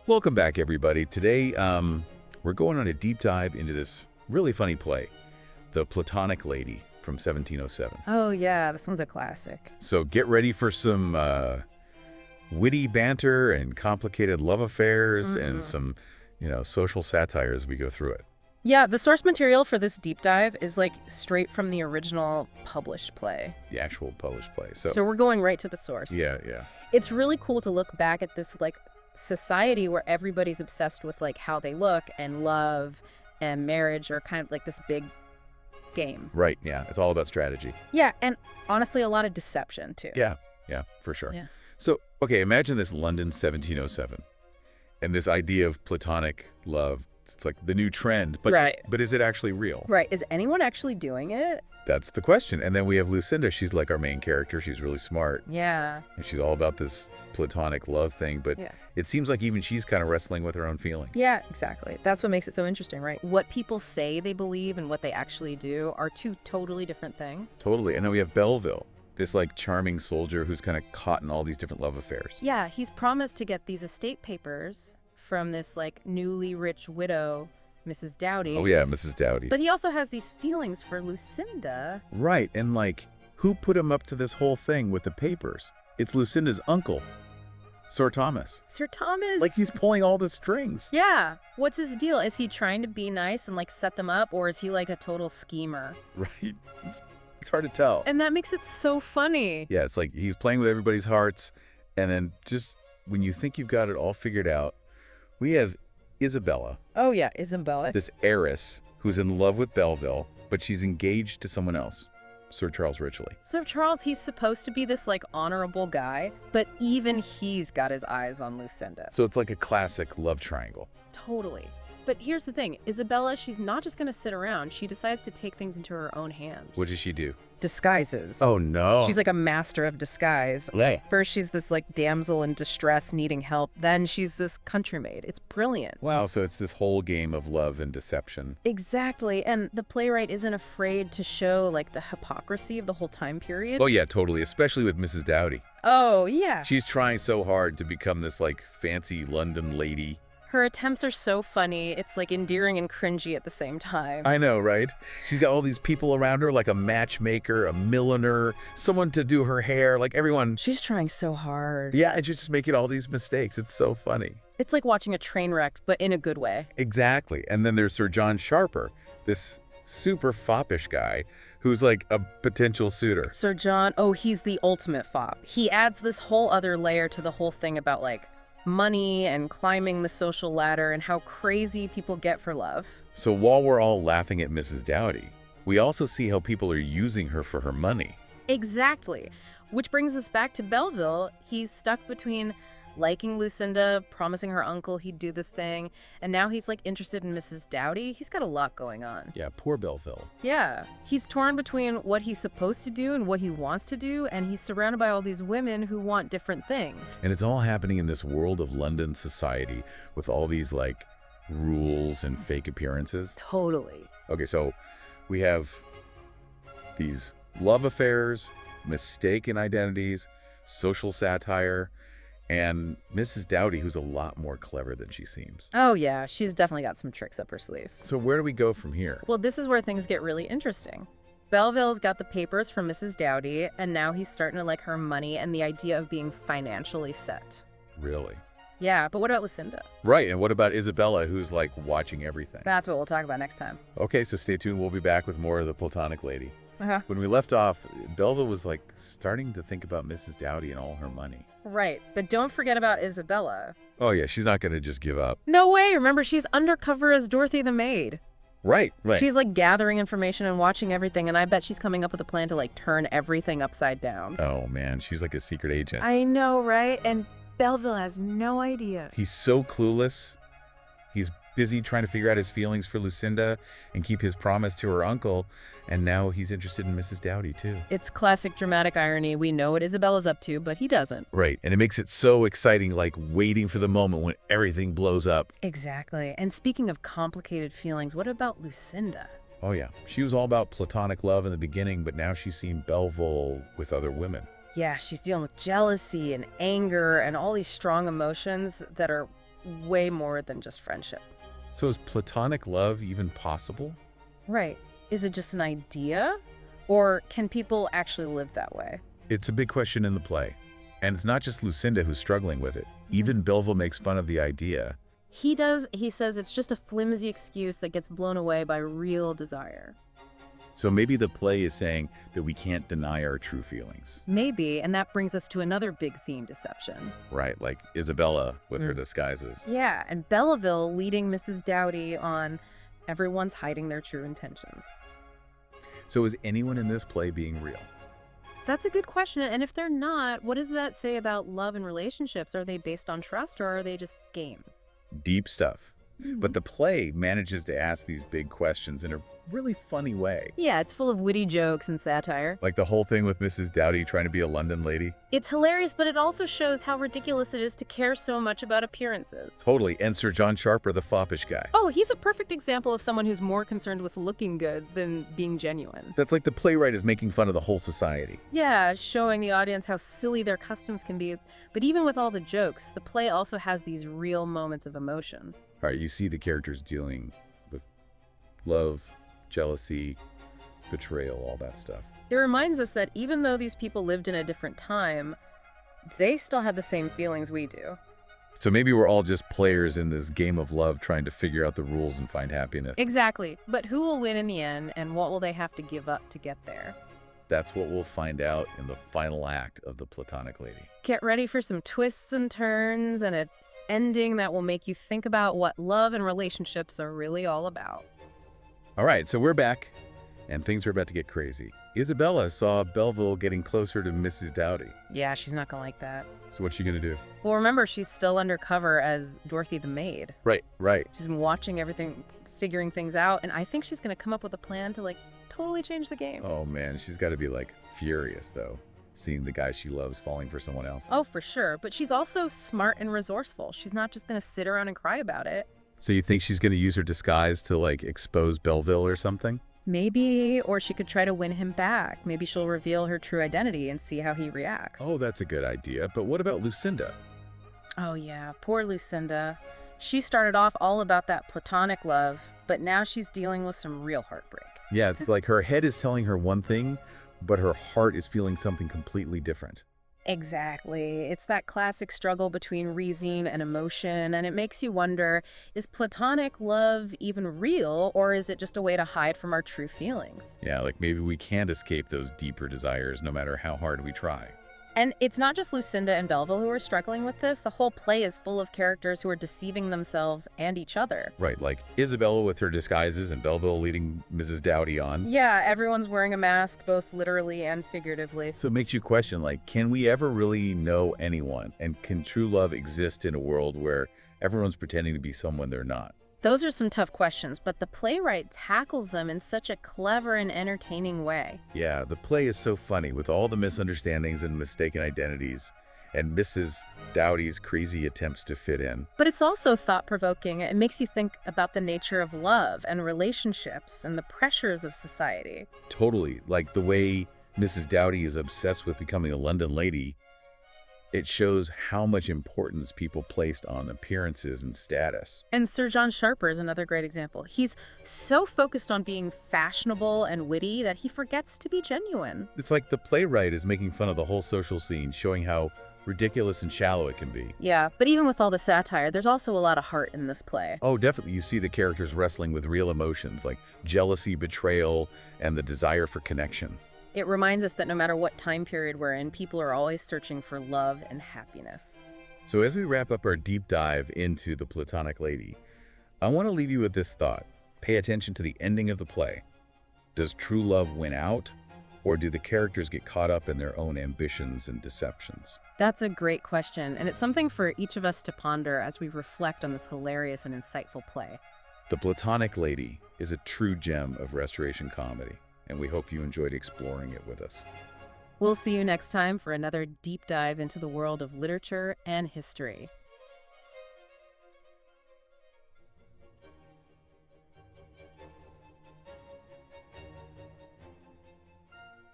Welcome back, everybody. Today, we're going on a deep dive into this really funny play, The Platonick Lady from 1707. Oh, yeah, this one's a classic. So get ready for some witty banter and complicated love affairs and some, social satire as we go through it. Yeah, the source material for this deep dive is like straight from the original published play. The actual published play. So we're going right to the source. yeah. It's really cool to look back at this like society where everybody's obsessed with like how they look, and love and marriage are kind of like this big game. Right, yeah. It's all about strategy. Yeah, and honestly a lot of deception too. Yeah, for sure. Yeah. So, okay, imagine this London 1707 and this idea of platonic love. It's like the new trend, but Right. but is it actually real? Right. Is anyone actually doing it? That's the question. And then we have Lucinda. She's like our main character. She's really smart. Yeah. And she's all about this platonic love thing. But Yeah. it seems like even she's kind of wrestling with her own feelings. Yeah, exactly. That's what makes it so interesting, right? What people say they believe and what they actually do are two totally different things. Totally. And then we have Belleville, this like charming soldier who's kind of caught in all these different love affairs. Yeah, he's promised to get these estate papers from this like newly rich widow, Mrs. Dowdy. Oh, yeah, Mrs. Dowdy. But he also has these feelings for Lucinda. Right. And like, who put him up to this whole thing with the papers? It's Lucinda's uncle, Sir Thomas. Sir Thomas. Like he's pulling all the strings. Yeah. What's his deal? Is he trying to be nice and like set them up, or is he like a total schemer? Right. It's hard to tell. And that makes it so funny. Yeah, it's like he's playing with everybody's hearts. And then just when you think you've got it all figured out, we have Isabella, Oh yeah, Isabella. this heiress who's in love with Belleville, but she's engaged to someone else, Sir Charles Ridgely. So Charles, he's supposed to be this like honorable guy, but even he's got his eyes on Lucinda. So it's like a classic love triangle. Totally. But here's the thing, Isabella, she's not just going to sit around. She decides to take things into her own hands. What does she do? Disguises. Oh, no. She's like a master of disguise. First, she's this like damsel in distress needing help. Then she's this country maid. It's brilliant. Wow, so it's this whole game of love and deception. Exactly. And the playwright isn't afraid to show like the hypocrisy of the whole time period. Oh, yeah, totally, especially with Mrs. Dowdy. Oh, yeah. She's trying so hard to become this, like, fancy London lady. Her attempts are so funny. It's like endearing and cringy at the same time. I know, right? She's got all these people around her, like a matchmaker, a milliner, someone to do her hair, like everyone. She's trying so hard. Yeah, and she's just making all these mistakes. It's so funny. It's like watching a train wreck, but in a good way. Exactly. And then there's Sir John Sharper, this super foppish guy who's like a potential suitor. Sir John, oh, he's the ultimate fop. He adds this whole other layer to the whole thing about like money and climbing the social ladder and how crazy people get for love. So while we're all laughing at Mrs. Dowdy, we also see how people are using her for her money. Exactly. Which brings us back to Belleville. He's stuck between liking Lucinda, promising her uncle he'd do this thing, and now he's like interested in Mrs. Dowdy. He's got a lot going on. Yeah, poor Belleville. Yeah. He's torn between what he's supposed to do and what he wants to do, and he's surrounded by all these women who want different things. And it's all happening in this world of London society with all these like rules and fake appearances. Totally. Okay, so we have these love affairs, mistaken identities, social satire, and Mrs. Dowdy, who's a lot more clever than she seems. Oh yeah, she's definitely got some tricks up her sleeve. So where do we go from here? Well, this is where things get really interesting. Belleville's got the papers from Mrs. Dowdy, and now he's starting to like her money and the idea of being financially set. Really? Yeah, but what about Lucinda? Right, and what about Isabella, who's like watching everything? That's what we'll talk about next time. Okay, so stay tuned. We'll be back with more of the Platonick Lady. Uh-huh. When we left off, Belleville was like starting to think about Mrs. Dowdy and all her money. Right, but don't forget about Isabella. Oh yeah, she's not going to just give up. No way, remember she's undercover as Dorothy the maid. Right. She's like gathering information and watching everything, and I bet she's coming up with a plan to like turn everything upside down. Oh man, she's like a secret agent. I know, right? And Belleville has no idea. He's so clueless. He's busy trying to figure out his feelings for Lucinda and keep his promise to her uncle, and now he's interested in Mrs. Dowdy too. It's classic dramatic irony. We know what Isabella's up to, but he doesn't. Right, and it makes it so exciting, like waiting for the moment when everything blows up. Exactly. And speaking of complicated feelings, what about Lucinda? Oh yeah, she was all about platonic love in the beginning, but now she's seen Belleville with other women. Yeah, she's dealing with jealousy and anger and all these strong emotions that are way more than just friendship. So is platonic love even possible? Right. Is it just an idea? Or can people actually live that way? It's a big question in the play. And it's not just Lucinda who's struggling with it. Even Belleville makes fun of the idea. He does. He says it's just a flimsy excuse that gets blown away by real desire. So maybe the play is saying that we can't deny our true feelings. Maybe, and that brings us to another big theme deception. Right, like Isabella with her disguises. Yeah, and Belleville leading Mrs. Dowdy on everyone's hiding their true intentions. So is anyone in this play being real? That's a good question, and if they're not, what does that say about love and relationships? Are they based on trust, or are they just games? Deep stuff. But the play manages to ask these big questions in a really funny way. Yeah, it's full of witty jokes and satire. Like the whole thing with Mrs. Dowdy trying to be a London lady. It's hilarious, but it also shows how ridiculous it is to care so much about appearances. Totally. And Sir John Sharper, the foppish guy. Oh, he's a perfect example of someone who's more concerned with looking good than being genuine. That's like the playwright is making fun of the whole society. Yeah, showing the audience how silly their customs can be. But even with all the jokes, the play also has these real moments of emotion. All right, you see the characters dealing with love, jealousy, betrayal, all that stuff. It reminds us that even though these people lived in a different time, they still had the same feelings we do. So maybe we're all just players in this game of love trying to figure out the rules and find happiness. Exactly. But who will win in the end, and what will they have to give up to get there? That's what we'll find out in the final act of The Platonic Lady. Get ready for some twists and turns and an ending that will make you think about what love and relationships are really all about. All right, so we're back, and things are about to get crazy. Isabella saw Belleville getting closer to Mrs. Dowdy. Yeah, she's not gonna like that. So what's she gonna do? Well, remember, she's still undercover as Dorothy the maid. Right. She's been watching everything, figuring things out, and I think she's gonna come up with a plan to, totally change the game. Oh, man, she's got to be, furious, though, seeing the guy she loves falling for someone else. Oh, for sure. But she's also smart and resourceful. She's not just gonna sit around and cry about it. So you think she's gonna use her disguise to, expose Belleville or something? Maybe, or she could try to win him back. Maybe she'll reveal her true identity and see how he reacts. Oh, that's a good idea. But what about Lucinda? Oh, yeah. Poor Lucinda. She started off all about that platonic love, but now she's dealing with some real heartbreak. Yeah, it's like her head is telling her one thing, but her heart is feeling something completely different. Exactly. It's that classic struggle between reason and emotion, and it makes you wonder, is platonic love even real, or is it just a way to hide from our true feelings? Yeah, maybe we can't escape those deeper desires no matter how hard we try. And it's not just Lucinda and Belleville who are struggling with this. The whole play is full of characters who are deceiving themselves and each other. Right, like Isabella with her disguises and Belleville leading Mrs. Dowdy on. Yeah, everyone's wearing a mask, both literally and figuratively. So it makes you question, can we ever really know anyone? And can true love exist in a world where everyone's pretending to be someone they're not? Those are some tough questions, but the playwright tackles them in such a clever and entertaining way. Yeah, the play is so funny with all the misunderstandings and mistaken identities and Mrs. Dowdy's crazy attempts to fit in. But it's also thought-provoking. It makes you think about the nature of love and relationships and the pressures of society. Totally. Like the way Mrs. Dowdy is obsessed with becoming a London lady. It shows how much importance people placed on appearances and status. And Sir John Sharper is another great example. He's so focused on being fashionable and witty that he forgets to be genuine. It's like the playwright is making fun of the whole social scene, showing how ridiculous and shallow it can be. Yeah, but even with all the satire, there's also a lot of heart in this play. Oh, definitely. You see the characters wrestling with real emotions like jealousy, betrayal, and the desire for connection. It reminds us that no matter what time period we're in, people are always searching for love and happiness. So as we wrap up our deep dive into The Platonic Lady, I want to leave you with this thought. Pay attention to the ending of the play. Does true love win out, or do the characters get caught up in their own ambitions and deceptions? That's a great question, and it's something for each of us to ponder as we reflect on this hilarious and insightful play. The Platonic Lady is a true gem of Restoration comedy, and we hope you enjoyed exploring it with us. We'll see you next time for another deep dive into the world of literature and history.